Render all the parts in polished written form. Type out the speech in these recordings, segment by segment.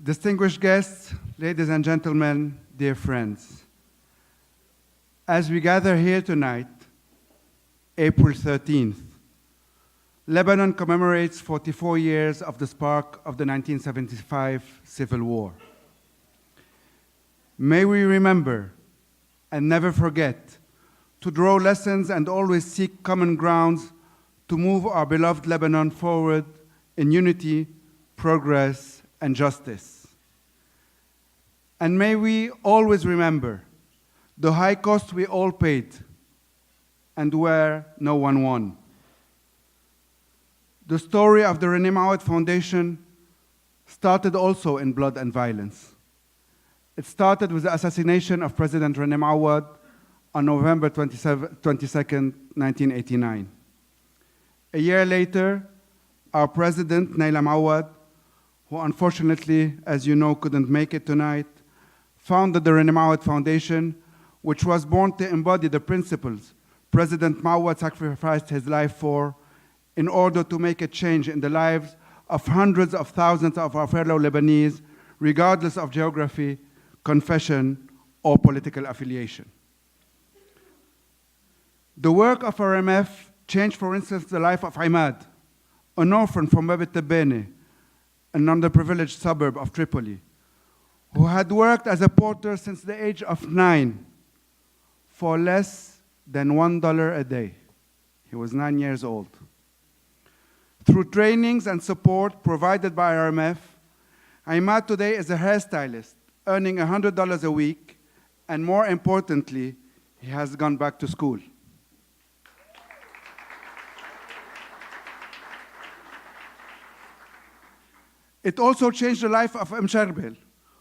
Distinguished guests, ladies and gentlemen, dear friends, as we gather here tonight, April 13th, Lebanon commemorates 44 years of the spark of the 1975 civil war. May we remember and never forget to draw lessons and always seek common grounds to move our beloved Lebanon forward in unity, progress, and justice. And may we always remember the high cost we all paid and where no one won. The story of the René Moawad Foundation started also in blood and violence. It started with the assassination of President René Moawad on November 22nd, 1989. A year later, our president, Naila Moawad, who unfortunately, as you know, couldn't make it tonight, founded the René Moawad Foundation, which was born to embody the principles President Moawad sacrificed his life for in order to make a change in the lives of hundreds of thousands of our fellow Lebanese, regardless of geography, confession, or political affiliation. The work of RMF changed, for instance, the life of Imad, an orphan from Bab el-Tabbane, an underprivileged suburb of Tripoli, who had worked as a porter since the age of 9 for less than $1 a day. He was 9 years old. Through trainings and support provided by RMF, Imad today is a hairstylist, earning $100 a week, and more importantly, he has gone back to school. It also changed the life of Sherbel,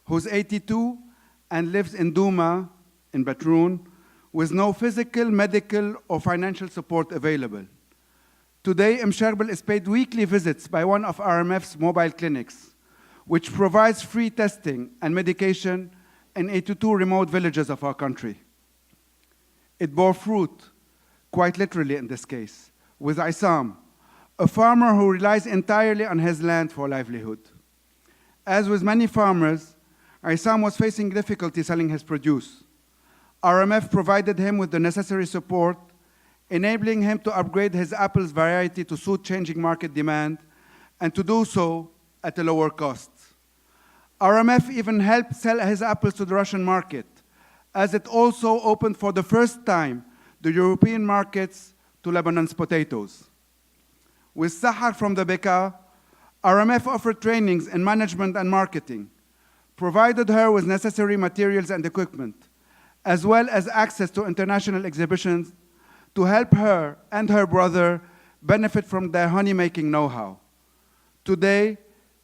who's 82 and lives in Douma, in Batroun, with no physical, medical, or financial support available. Today, Sherbel is paid weekly visits by one of RMF's mobile clinics, which provides free testing and medication in 82 remote villages of our country. It bore fruit, quite literally in this case, with Isam, a farmer who relies entirely on his land for livelihood. As with many farmers, Isam was facing difficulty selling his produce. RMF provided him with the necessary support, enabling him to upgrade his apples variety to suit changing market demand, and to do so at a lower cost. RMF even helped sell his apples to the Russian market, as it also opened for the first time the European markets to Lebanon's potatoes. With Sahar from the Bekaa, RMF offered trainings in management and marketing, provided her with necessary materials and equipment, as well as access to international exhibitions to help her and her brother benefit from their honey-making know-how. Today,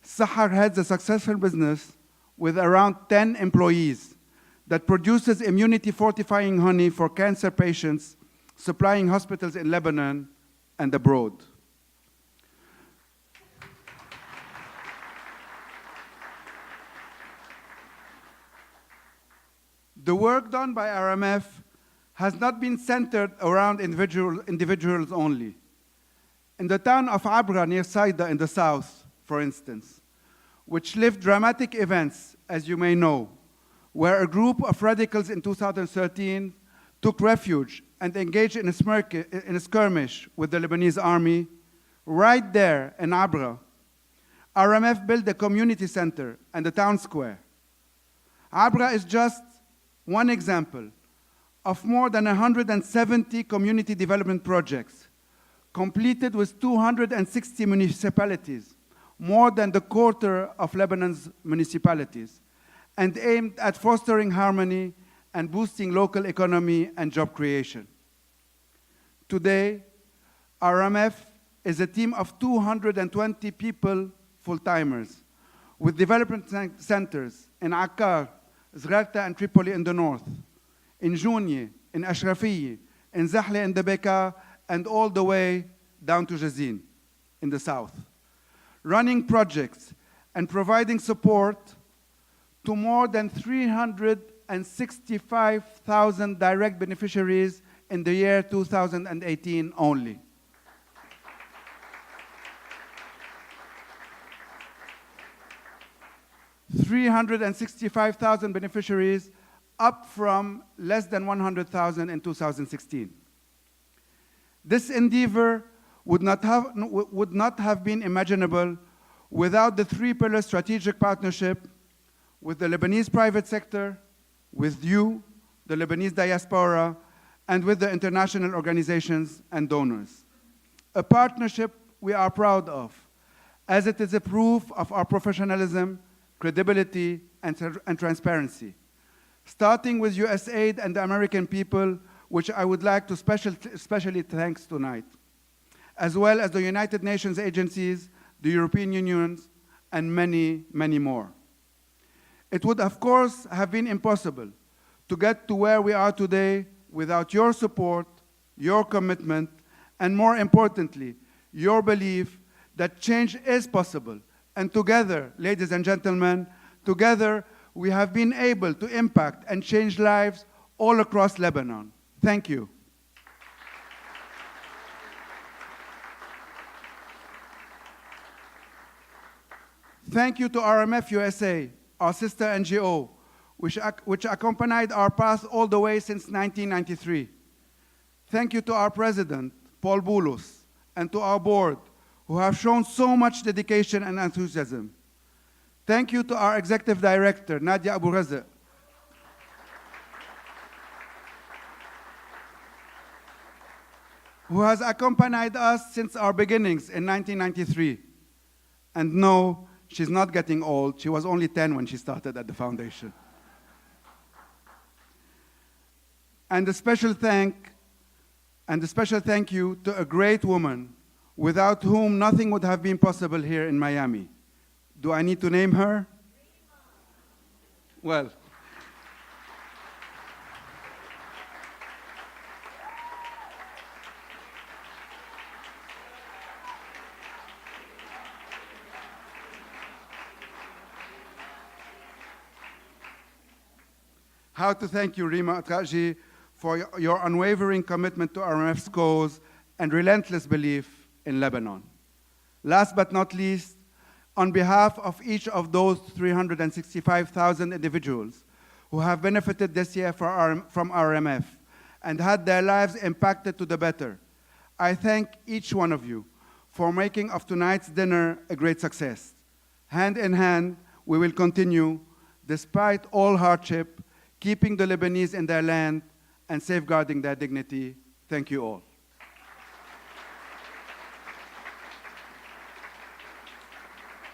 Sahar heads a successful business with around 10 employees that produces immunity-fortifying honey for cancer patients, supplying hospitals in Lebanon and abroad. The work done by RMF has not been centered around individuals only. In the town of Abra near Saida in the south, for instance, which lived dramatic events, as you may know, where a group of radicals in 2013 took refuge and engaged in a skirmish with the Lebanese army, right there in Abra, RMF built a community center and a town square. Abra is just one example of more than 170 community development projects completed with 260 municipalities, more than the quarter of Lebanon's municipalities, and aimed at fostering harmony and boosting local economy and job creation. Today, RMF is a team of 220 people, full-timers, with development centers in Akkar, Zgharta and Tripoli in the north, in Jounieh, in Ashrafiyeh, in Zahle in the Bekaa, and all the way down to Jazin in the south, running projects and providing support to more than 365,000 direct beneficiaries in the year 2018 only. 365,000 beneficiaries, up from less than 100,000 in 2016. This endeavor would not have been imaginable without the three-pillar strategic partnership with the Lebanese private sector, with you, the Lebanese diaspora, and with the international organizations and donors. A partnership we are proud of, as it is a proof of our professionalism, credibility, and transparency. Starting with USAID and the American people, which I would like to especially thank tonight, as well as the United Nations agencies, the European Union, and many, many more. It would, of course, have been impossible to get to where we are today without your support, your commitment, and more importantly, your belief that change is possible. And together, ladies and gentlemen, together we have been able to impact and change lives all across Lebanon. Thank you. Thank you to RMF USA, our sister NGO, which accompanied our path all the way since 1993. Thank you to our president, Paul Boulos, and to our board, who have shown so much dedication and enthusiasm. Thank you to our executive director, Nadia Abu Razak, who has accompanied us since our beginnings in 1993. And no, she's not getting old. She was only 10 when she started at the foundation. And a special thank you to a great woman without whom nothing would have been possible here in Miami. Do I need to name her? Well, how to thank you, Rima Atkaji, for your unwavering commitment to RMF's cause and relentless belief in Lebanon. Last but not least, on behalf of each of those 365,000 individuals who have benefited this year from RMF and had their lives impacted to the better, I thank each one of you for making of tonight's dinner a great success. Hand in hand, we will continue, despite all hardship, keeping the Lebanese in their land and safeguarding their dignity. Thank you all.